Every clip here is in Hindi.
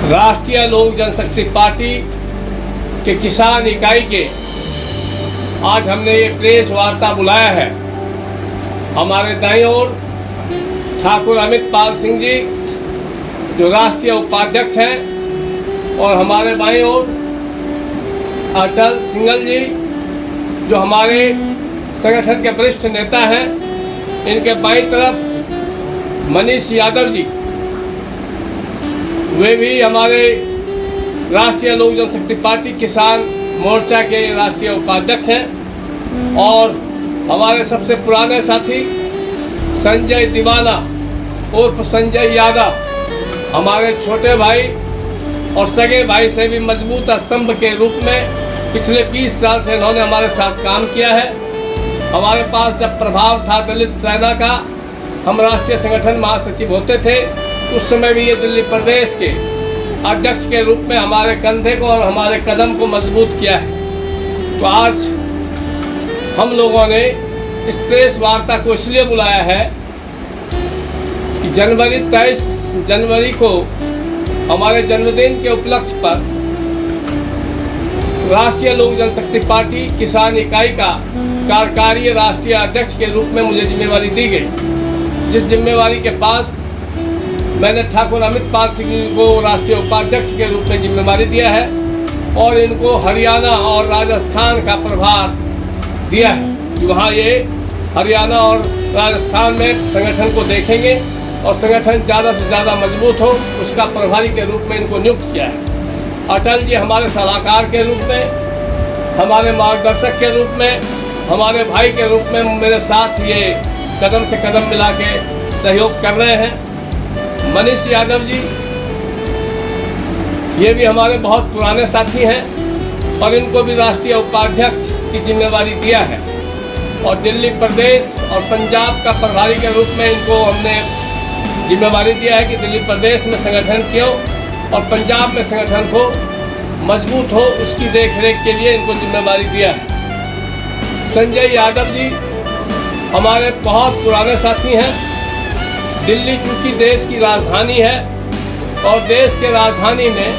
राष्ट्रीय लोक जनशक्ति पार्टी के किसान इकाई के आज हमने ये प्रेस वार्ता बुलाया है। हमारे दाईं ओर ठाकुर अमित पाल सिंह जी जो राष्ट्रीय उपाध्यक्ष हैं और हमारे बाईं ओर अटल सिंघल जी जो हमारे संगठन के वरिष्ठ नेता हैं। इनके बाईं तरफ मनीष यादव जी, वे भी हमारे राष्ट्रीय लोक जनशक्ति पार्टी किसान मोर्चा के राष्ट्रीय उपाध्यक्ष हैं। और हमारे सबसे पुराने साथी संजय दीवाना उर्फ संजय यादव, हमारे छोटे भाई और सगे भाई से भी मजबूत स्तंभ के रूप में पिछले 20 साल से इन्होंने हमारे साथ काम किया है। हमारे पास जब प्रभाव था दलित सेना का, हम राष्ट्रीय संगठन महासचिव होते थे, उस समय भी ये दिल्ली प्रदेश के अध्यक्ष के रूप में हमारे कंधे को और हमारे कदम को मजबूत किया है। तो आज हम लोगों ने इस प्रेस वार्ता को इसलिए बुलाया है कि 23 जनवरी को हमारे जन्मदिन के उपलक्ष्य पर राष्ट्रीय लोक जनशक्ति पार्टी किसान इकाई का कार्यकारी राष्ट्रीय अध्यक्ष के रूप में मुझे जिम्मेवारी दी गई, जिस जिम्मेवारी के पास मैंने ठाकुर अमित पाल सिंह को राष्ट्रीय उपाध्यक्ष के रूप में जिम्मेवारी दिया है और इनको हरियाणा और राजस्थान का प्रभार दिया है। वहाँ ये हरियाणा और राजस्थान में संगठन को देखेंगे और संगठन ज़्यादा से ज़्यादा मजबूत हो, उसका प्रभारी के रूप में इनको नियुक्त किया है। अटल जी हमारे सलाहकार के रूप में, हमारे मार्गदर्शक के रूप में, हमारे भाई के रूप में मेरे साथ ये कदम से कदम मिला के सहयोग कर रहे हैं। मनीष यादव जी, ये भी हमारे बहुत पुराने साथी हैं और इनको भी राष्ट्रीय उपाध्यक्ष की जिम्मेवारी दिया है। और दिल्ली प्रदेश और पंजाब का प्रभारी के रूप में इनको हमने जिम्मेवारी दिया है कि दिल्ली प्रदेश में संगठन क्यों और पंजाब में संगठन को मजबूत हो, उसकी देखरेख के लिए इनको जिम्मेवारी दिया है। संजय यादव जी हमारे बहुत पुराने साथी हैं। दिल्ली चूँकि देश की राजधानी है और देश के राजधानी में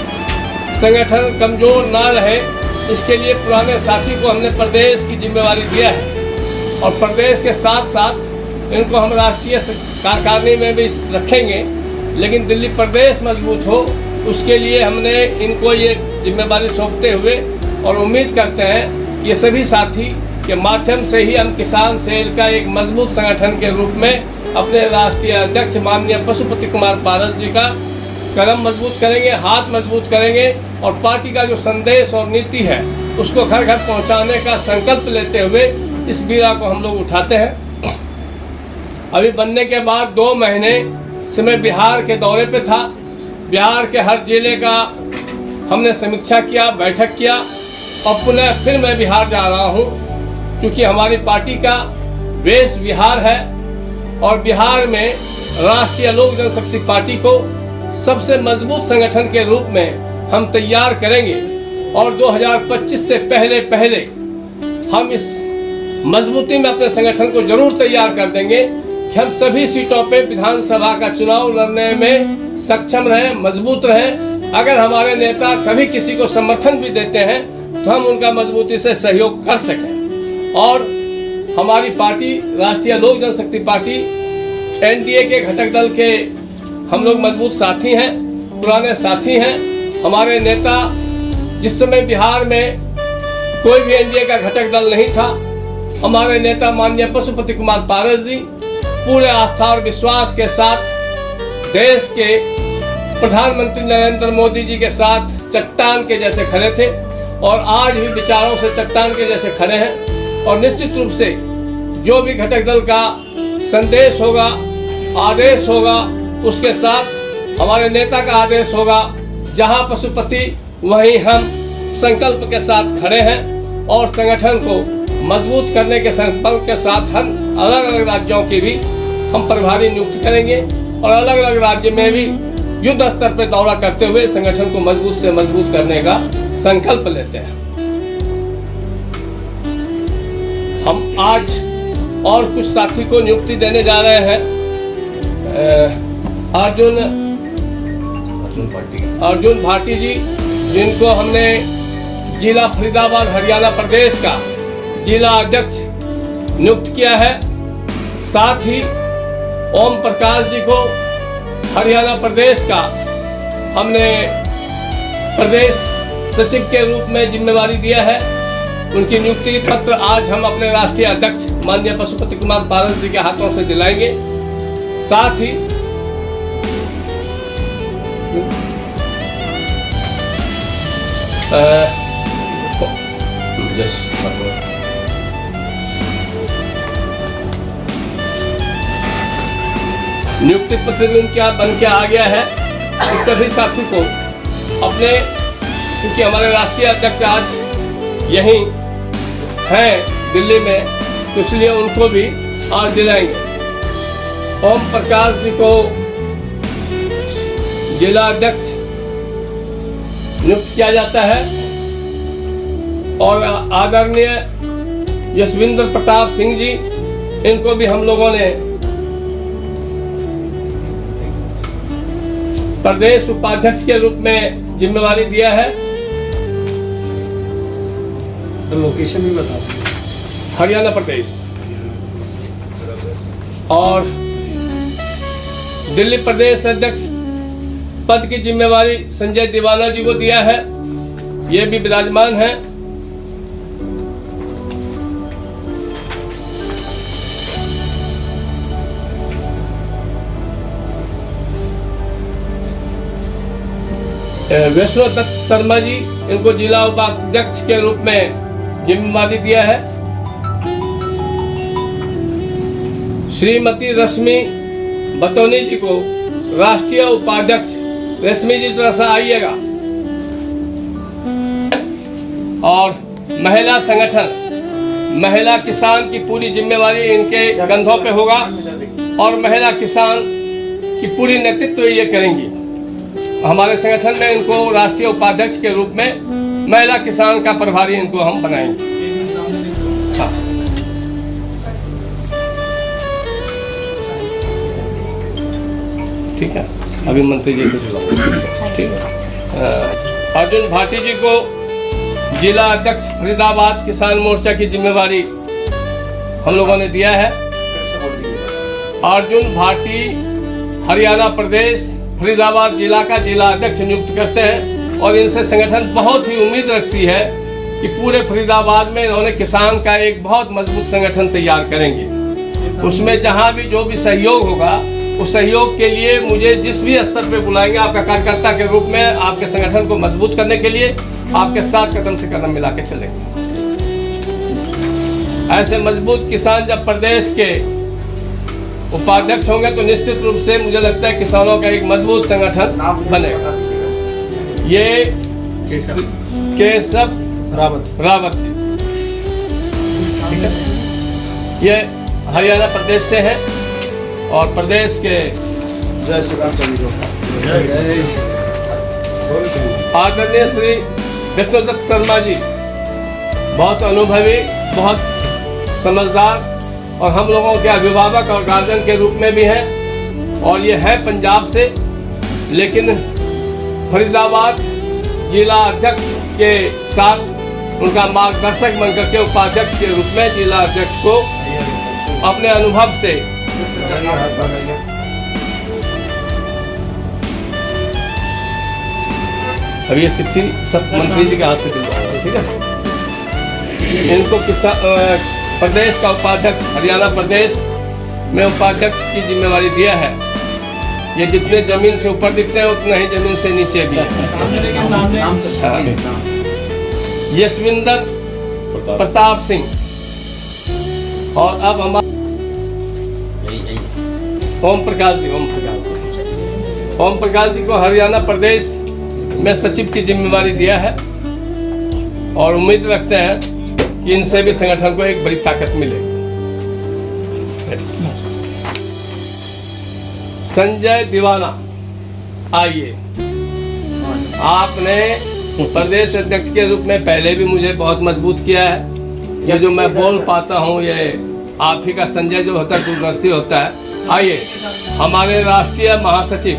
संगठन कमज़ोर ना रहे, इसके लिए पुराने साथी को हमने प्रदेश की जिम्मेवारी दिया है। और प्रदेश के साथ साथ इनको हम राष्ट्रीय कार्यकारिणी में भी रखेंगे, लेकिन दिल्ली प्रदेश मजबूत हो उसके लिए हमने इनको ये जिम्मेवारी सौंपते हुए और उम्मीद करते हैं कि ये सभी साथी के माध्यम से ही हम किसान सेल का एक मजबूत संगठन के रूप में अपने राष्ट्रीय अध्यक्ष माननीय पशुपति कुमार पारस जी का कदम मजबूत करेंगे, हाथ मजबूत करेंगे और पार्टी का जो संदेश और नीति है उसको घर घर पहुंचाने का संकल्प लेते हुए इस बीड़ा को हम लोग उठाते हैं। अभी बनने के बाद 2 महीने से मैं बिहार के दौरे पे था। बिहार के हर जिले का हमने समीक्षा किया, बैठक किया और पुनः फिर मैं बिहार जा रहा हूँ, क्योंकि हमारी पार्टी का बेस बिहार है और बिहार में राष्ट्रीय लोक जनशक्ति पार्टी को सबसे मजबूत संगठन के रूप में हम तैयार करेंगे। और 2025 से पहले हम इस मजबूती में अपने संगठन को जरूर तैयार कर देंगे कि हम सभी सीटों पे विधानसभा का चुनाव लड़ने में सक्षम रहें, मजबूत रहें। अगर हमारे नेता कभी किसी को समर्थन भी देते हैं तो हम उनका मजबूती से सहयोग कर सकें। और हमारी पार्टी राष्ट्रीय लोक जनशक्ति पार्टी एनडीए के घटक दल के हम लोग मजबूत साथी हैं, पुराने साथी हैं। हमारे नेता, जिस समय बिहार में कोई भी एनडीए का घटक दल नहीं था, हमारे नेता माननीय पशुपति कुमार पारस जी पूरे आस्था और विश्वास के साथ देश के प्रधानमंत्री नरेंद्र मोदी जी के साथ चट्टान के जैसे खड़े थे और आज भी विचारों से चट्टान के जैसे खड़े हैं। और निश्चित रूप से जो भी घटक दल का संदेश होगा, आदेश होगा, उसके साथ हमारे नेता का आदेश होगा। जहां पशुपति वहीं हम संकल्प के साथ खड़े हैं और संगठन को मजबूत करने के संकल्प के साथ हम अलग अलग राज्यों के भी हम प्रभारी नियुक्त करेंगे और अलग अलग राज्य में भी युद्ध स्तर पर दौरा करते हुए संगठन को मजबूत से मजबूत करने का संकल्प लेते हैं। हम आज और कुछ साथी को नियुक्ति देने जा रहे हैं। अर्जुन अर्जुन भाटी जी, जिनको हमने जिला फरीदाबाद हरियाणा प्रदेश का जिला अध्यक्ष नियुक्त किया है। साथ ही ओम प्रकाश जी को हरियाणा प्रदेश का हमने प्रदेश सचिव के रूप में जिम्मेवारी दिया है। उनकी नियुक्ति पत्र आज हम अपने राष्ट्रीय अध्यक्ष माननीय पशुपति कुमार पारस जी के हाथों से दिलाएंगे। साथ ही नियुक्ति पत्र भी उनका बन के आ गया है। इस सभी साथी को अपने, क्योंकि हमारे राष्ट्रीय अध्यक्ष आज यहीं हैं दिल्ली में, तो इसलिए उनको भी आज दिलाएंगे। ओम प्रकाश जी को जिला अध्यक्ष नियुक्त किया जाता है और आदरणीय यशविंद्र प्रताप सिंह जी, इनको भी हम लोगों ने प्रदेश उपाध्यक्ष के रूप में जिम्मेवारी दिया है। तो लोकेशन भी बता दें। हरियाणा प्रदेश। और दिल्ली प्रदेश अध्यक्ष पद की जिम्मेवारी संजय दीवाना जी को दिया है। ये भी विराजमान है। वैष्णो दत्त शर्मा जी, इनको जिला उपाध्यक्ष के रूप में जिम्मेवारी दिया है। श्रीमती रश्मि बतौनी जी को राष्ट्रीय उपाध्यक्ष, रश्मि जी थोड़ा सा आइएगा। और महिला संगठन, महिला किसान की पूरी जिम्मेवारी इनके कंधों पे होगा और महिला किसान की पूरी नेतृत्व ये करेंगी। हमारे संगठन में इनको राष्ट्रीय उपाध्यक्ष के रूप में महिला किसान का प्रभारी इनको हम बनाएंगे। हाँ। ठीक है, अभी मंत्री जी से जुड़ा। ठीक है। अर्जुन भाटी जी को जिला अध्यक्ष फरीदाबाद किसान मोर्चा की जिम्मेवारी हम लोगों ने दिया है। अर्जुन भाटी हरियाणा प्रदेश फरीदाबाद जिला का जिला अध्यक्ष नियुक्त करते हैं और इनसे संगठन बहुत ही उम्मीद रखती है कि पूरे फरीदाबाद में इन्होंने किसान का एक बहुत मजबूत संगठन तैयार करेंगे। उसमें जहां भी जो भी सहयोग होगा, उस सहयोग के लिए मुझे जिस भी स्तर पे बुलाएंगे, आपका कार्यकर्ता के रूप में आपके संगठन को मजबूत करने के लिए आपके साथ कदम से कदम मिला के चलेंगे। ऐसे मजबूत किसान जब प्रदेश के उपाध्यक्ष होंगे तो निश्चित रूप से मुझे लगता है किसानों का एक मजबूत संगठन बनेगा। ये केशव रावत जी, ठीक है, ये हरियाणा प्रदेश से हैं और प्रदेश के आदरणीय श्री वैष्णो दत्त शर्मा जी बहुत अनुभवी, बहुत समझदार और हम लोगों के अभिभावक और गार्जियन के रूप में भी हैं। और ये है पंजाब से, लेकिन फरीदाबाद जिला अध्यक्ष के साथ उनका मार्गदर्शक बनकर के उपाध्यक्ष के रूप में जिला अध्यक्ष को अपने अनुभव से अब ये चिट्ठी सब मंत्री जी के हाथ से दिलवाएंगे। ठीक है। इनको किसान प्रदेश का उपाध्यक्ष, हरियाणा प्रदेश में उपाध्यक्ष की जिम्मेवारी दिया है। ये जितने जमीन से ऊपर दिखते हैं उतना ही जमीन से नीचे भी है। यशविंदर प्रताप सिंह। और अब हमारे ओम प्रकाश जी को हरियाणा प्रदेश में सचिव की जिम्मेवारी दिया है और उम्मीद रखते हैं कि इनसे भी संगठन को एक बड़ी ताकत मिलेगी। संजय दीवाना, आइए। आपने प्रदेश अध्यक्ष के रूप में पहले भी मुझे बहुत मजबूत किया है। ये जो मैं बोल पाता हूँ ये आप ही का संजय जो होता है दूरदर्शी होता है। आइए, हमारे राष्ट्रीय महासचिव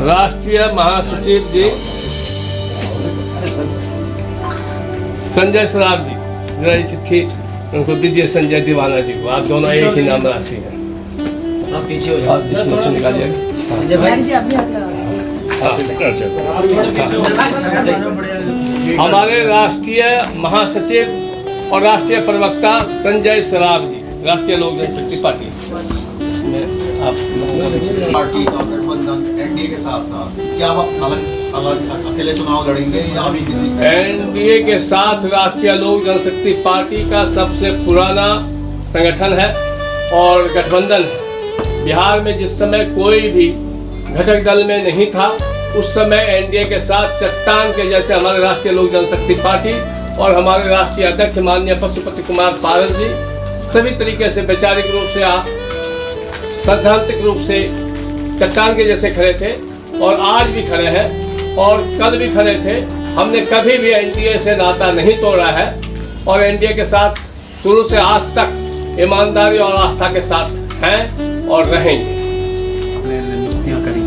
राष्ट्रीय महासचिव जी संजय सराफ जी, जरा ये चिट्ठी उनको दीजिए, संजय दीवाना जी को। आप दोनों एक ही नाम राशि हैं। आप पीछे हो जाओ, इसमें से निकालिए। संजय भाई हमारे राष्ट्रीय महासचिव और राष्ट्रीय प्रवक्ता संजय सराफ जी, राष्ट्रीय लोक जनशक्ति पार्टी। इसमें आप पार्टी का गठबंधन एनडीए के साथ था, क्या आप अकेले चुनाव लड़ेंगे या अभी किसी एनडीए के साथ राष्ट्रीय लोक जनशक्ति पार्टी का सबसे पुराना संगठन है और गठबंधन है। बिहार में जिस समय कोई भी घटक दल में नहीं था, उस समय एनडीए के साथ चट्टान के जैसे हमारे राष्ट्रीय लोक जनशक्ति पार्टी और हमारे राष्ट्रीय अध्यक्ष माननीय पशुपति कुमार पारस जी सभी तरीके से वैचारिक रूप से सैद्धांतिक रूप से चट्टान के जैसे खड़े थे और आज भी खड़े हैं और कल भी खड़े थे। हमने कभी भी एनडीए से नाता नहीं तोड़ा है और एनडीए के साथ शुरू से आज तक ईमानदारी और आस्था के साथ हैं और रहेंगे। आपने नियुक्तियां करी,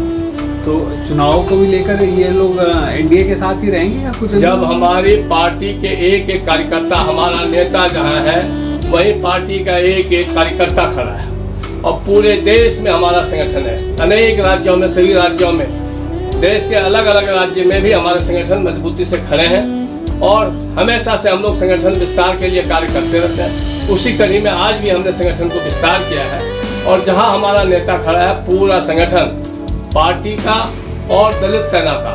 तो चुनाव को भी लेकर ये लोग एनडीए के साथ ही रहेंगे या कुछ? जब हमारी पार्टी के एक एक कार्यकर्ता, हमारा नेता जहाँ है वहीं पार्टी का एक एक कार्यकर्ता खड़ा है और पूरे देश में हमारा संगठन है। अनेक राज्यों में, सभी राज्यों में, देश के अलग अलग राज्य में भी हमारे संगठन मजबूती से खड़े हैं और हमेशा से हम लोग संगठन विस्तार के लिए कार्य करते रहते हैं। उसी कड़ी में आज भी हमने संगठन को विस्तार किया है और जहां हमारा नेता खड़ा है, पूरा संगठन पार्टी का और दलित सेना का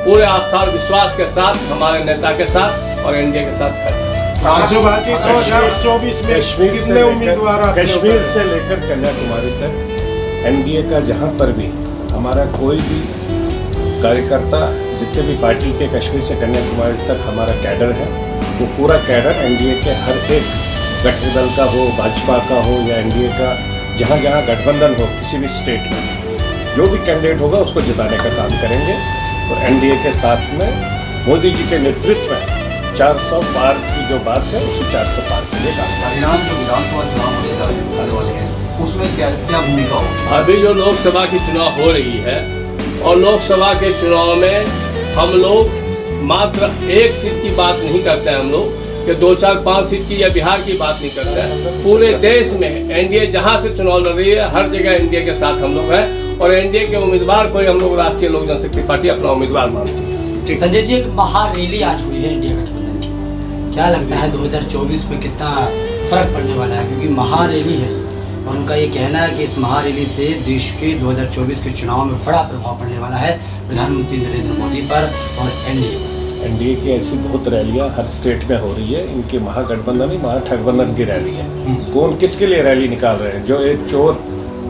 पूरे आस्था और विश्वास के साथ हमारे नेता के साथ और एनडीए के साथ खड़े हैं। राज्यवादी 2024 में कितने उम्मीदवार? कश्मीर से लेकर कन्याकुमारी तक एनडीए का जहां पर भी हमारा कोई भी कार्यकर्ता, जितने भी पार्टी के कश्मीर से कन्याकुमारी तक हमारा कैडर है, वो पूरा कैडर एनडीए के हर एक गठबंधन दल का हो, भाजपा का हो या एनडीए का, जहां जहां गठबंधन हो किसी भी स्टेट में, जो भी कैंडिडेट होगा उसको जिताने का काम करेंगे। और एनडीए के साथ में मोदी जी के नेतृत्व में 400 पार की जो बात है, उसे 400 पार के लिए काम। हरियाणा जो विधानसभा चुनाव होने वाले हैं उसमें क्या भूमिका होगी? अभी जो लोकसभा की चुनाव हो रही है और लोकसभा के चुनाव में हम लोग मात्र एक सीट की बात नहीं करते हैं, हम लोग कि 2, 4, 5 सीट की या बिहार की बात नहीं करते हैं। पूरे देश में एनडीए जहां से चुनाव लड़ रही है, हर जगह एनडीए के साथ हम लोग हैं और एनडीए के उम्मीदवार को हम लोग राष्ट्रीय लोक जनशक्ति पार्टी अपना उम्मीदवार मानती है। संजय जी, एक महारैली आज हुई है इंडिया गठबंधन की, क्या लगता है 2024 में कितना फर्क पड़ने वाला है? क्योंकि महारैली है और उनका ये कहना है कि इस महारैली से देश के 2024 के चुनाव में बड़ा प्रभाव पड़ने वाला है प्रधानमंत्री नरेंद्र मोदी पर और एनडीए पर। एनडीए की ऐसी बहुत रैलियां हर स्टेट में हो रही है। इनकी महागठबंधन ही महाठगबंधन की रैली है। कौन किसके लिए रैली निकाल रहे हैं? जो एक चोर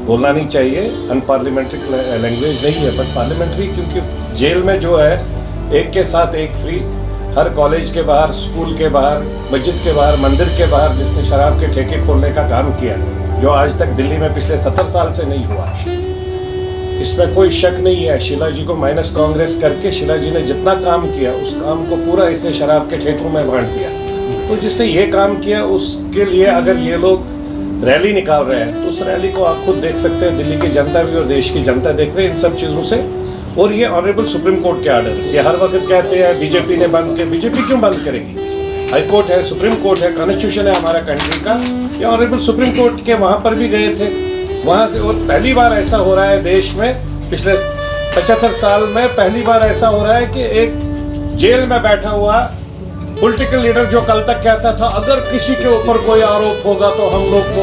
बोलना नहीं चाहिए, अनपार्लियामेंट्री लैंग्वेज नहीं है, बट पार्लियामेंट्री, क्योंकि जेल में जो है एक के साथ एक फ्री, हर कॉलेज के बाहर, स्कूल के बाहर, मस्जिद के बाहर, मंदिर के बाहर जिसने शराब के ठेके खोलने का काम किया, जो आज तक दिल्ली में पिछले 70 साल से नहीं हुआ, इसमें कोई शक नहीं है। शीला जी को माइनस कांग्रेस करके शीला जी ने जितना काम किया, उस काम को पूरा इसने शराब के ठेकों में बांट दिया। तो जिसने ये काम किया उसके लिए अगर ये लोग रैली निकाल रहे हैं, तो उस रैली को आप खुद देख सकते हैं। दिल्ली की जनता भी और देश की जनता देख रहे हैं इन सब चीज़ों से। और ये ऑनरेबल सुप्रीम कोर्ट के आर्डर्स, ये हर वक्त कहते हैं बीजेपी ने बंद किया। बीजेपी क्यों बंद करेगी? हाई कोर्ट है, सुप्रीम कोर्ट है, कॉन्स्टिट्यूशन है हमारा कंट्री का। ये ऑनरेबल सुप्रीम कोर्ट के वहाँ पर भी गए थे, वहाँ से। और पहली बार ऐसा हो रहा है देश में, पिछले 75 साल में पहली बार ऐसा हो रहा है कि एक जेल में बैठा हुआ पॉलिटिकल लीडर जो कल तक कहता था अगर किसी के ऊपर कोई आरोप होगा तो हम लोग को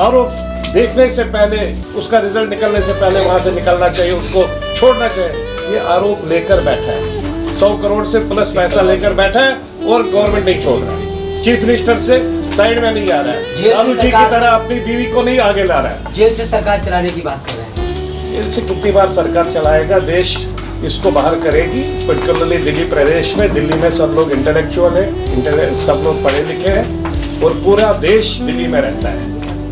आरोप देखने से पहले, उसका रिजल्ट निकलने से पहले वहां से निकलना चाहिए, उसको छोड़ना चाहिए, ये आरोप लेकर बैठा है। 100 करोड़ से प्लस पैसा लेकर बैठा है और गवर्नमेंट नहीं छोड़ रहा है। चीफ मिनिस्टर से साइड में नहीं आ रहा है, लालू जी की तरह अपनी बीवी को नहीं आगे ला रहा है। जेल से सरकार चलाने की बात कर रहे हैं। जेल से कितनी बार सरकार चलाएगा? देश इसको बाहर करेगी। पर्टिकुलरली दिल्ली प्रदेश में, दिल्ली में सब लोग इंटेलेक्चुअल है, सब लोग पढ़े लिखे हैं और पूरा देश दिल्ली में रहता है।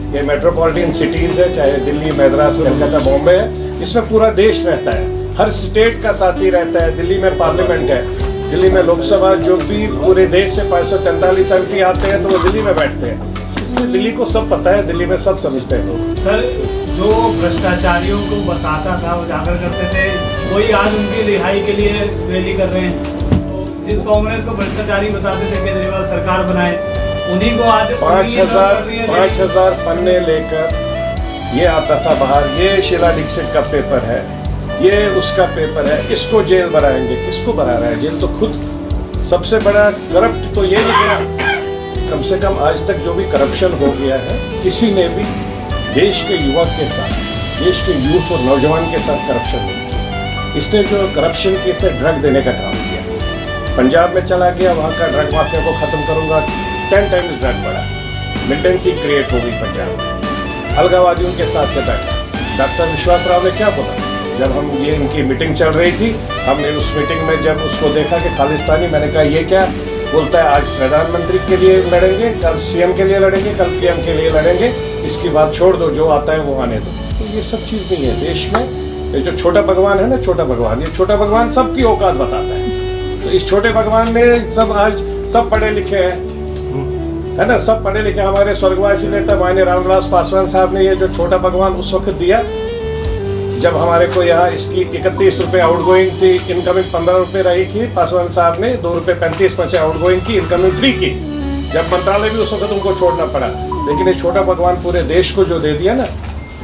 ये मेट्रोपॉलिटन सिटीज़ है, चाहे दिल्ली, मद्रास, कलकत्ता, बॉम्बे है, इसमें पूरा देश रहता है। हर स्टेट का साथी रहता है। दिल्ली में पार्लियामेंट है, दिल्ली में लोकसभा, जो भी पूरे देश से 543 MP आते हैं तो वो दिल्ली में बैठते हैं। इसलिए दिल्ली को सब पता है, दिल्ली में सब समझते हैं लोग। सर, जो भ्रष्टाचारियों को बताता था, उजागर करते थे, वही आज उनकी रिहाई के लिए रैली कर रहे हैं। तो जिस कांग्रेस को भ्रष्टाचारी बताते थे केजरीवाल सरकार बनाए, उन्हीं को आज 5,000 पन्ने लेकर ये आता था बाहर, ये शीला दीक्षित का पेपर है, ये उसका पेपर है, इसको जेल बनाएंगे। किसको बना रहा है जेल? तो खुद सबसे बड़ा करप्ट तो ये निकला। कम से कम आज तक जो भी करप्शन हो गया है, किसी ने भी देश के युवा के साथ, देश के यूथ और नौजवान के साथ करप्शन नहीं किया। इसने जो करप्शन की, इसने ड्रग देने का काम किया। पंजाब में चला गया, वहाँ का ड्रग माफिया को ख़त्म करूँगा, 10 टाइम्स ड्रग बढ़ा, मिलिटेंसी क्रिएट हो गई पंजाब में। अलगाववादियों के साथ के बैठा। डॉक्टर विश्वास राव ने क्या बोला जब हम ये इनकी मीटिंग चल रही थी? हमने उस मीटिंग में जब उसको देखा कि खालिस्तानी, मैंने कहा ये क्या बोलता है, आज प्रधानमंत्री के लिए लड़ेंगे, कल सीएम के लिए लड़ेंगे, कल पीएम के लिए लड़ेंगे, इसकी बात छोड़ दो, जो आता है वो आने दो। तो ये सब चीज़ नहीं है देश में। ये जो छोटा भगवान है ना, छोटा भगवान, ये छोटा भगवान सबकी औकात बताता है। तो इस छोटे भगवान ने सब आज सब पढ़े लिखे हैं, है ना, सब पढ़े लिखे। हमारे स्वर्गवासी नेता माननीय रामविलास पासवान साहब ने ये जो छोटा भगवान उस वक्त दिया जब हमारे को यहाँ इसकी 31 रुपये आउटगोइंग थी, इनकमिंग 15 रुपये रही थी। पासवान साहब ने 2 रुपये 35 पैसे आउटगोइंग की, इनकमिंग 3 की। जब मंत्रालय भी उस वक्त उनको छोड़ना पड़ा। लेकिन ये छोटा भगवान पूरे देश को जो दे दिया ना,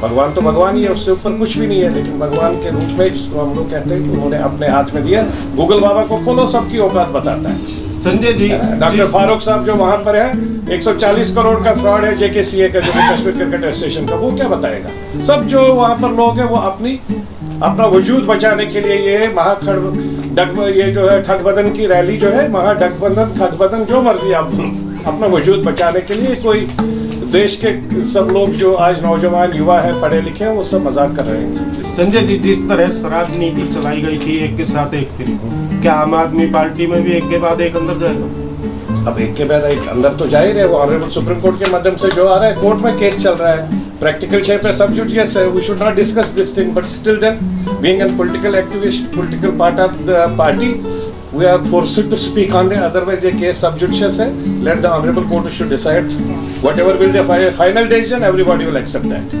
भगवान तो भगवान ही है, उससे ऊपर कुछ भी नहीं है। लेकिन भगवान के रूप में जिसको हम लोग कहते हैं, उन्होंने अपने हाथ में दिया। गूगल बाबा को खोलो, सबकी औकात बताता है। संजय जी, डॉक्टर फारूक साहब जो वहां पर है, 140 करोड़ का फ्रॉड है JKCA का, जो कश्मीर क्रिकेट एसोसिएशन का, वो क्या बताएगा? सब जो वहां पर लोग हैं वो अपना वजूद बचाने के लिए ये जो है ठगबदन की रैली जो है, ठगबदन जो मर्जी आप अपना वजूद बचाने के लिए, कोई देश के सब लोग जो आज नौजवान युवा है, पढ़े लिखे हैं, वो सब मजाक कर रहे हैं। संजय जी, जिस तरह शराब नीति चलाई गई थी एक के साथ एक फ्री, क्या आम आदमी पार्टी में भी एक के बाद एक अंदर जाएगा? अब एक के बाद एक अंदर तो जा ही रहे। वो ऑनरेबल सुप्रीम कोर्ट के माध्यम से जो आ रहा है, कोर्ट में केस चल रहा है, प्रैक्टिकल शेप पे सब जुडियस है। We should not discuss this thing, but still then being an political activist, political part of the party, we are forced to speak on it. Otherwise, a case sub judice hai. Let the honorable court should decide. Whatever will the final decision, everybody will accept that.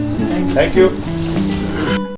Thank you.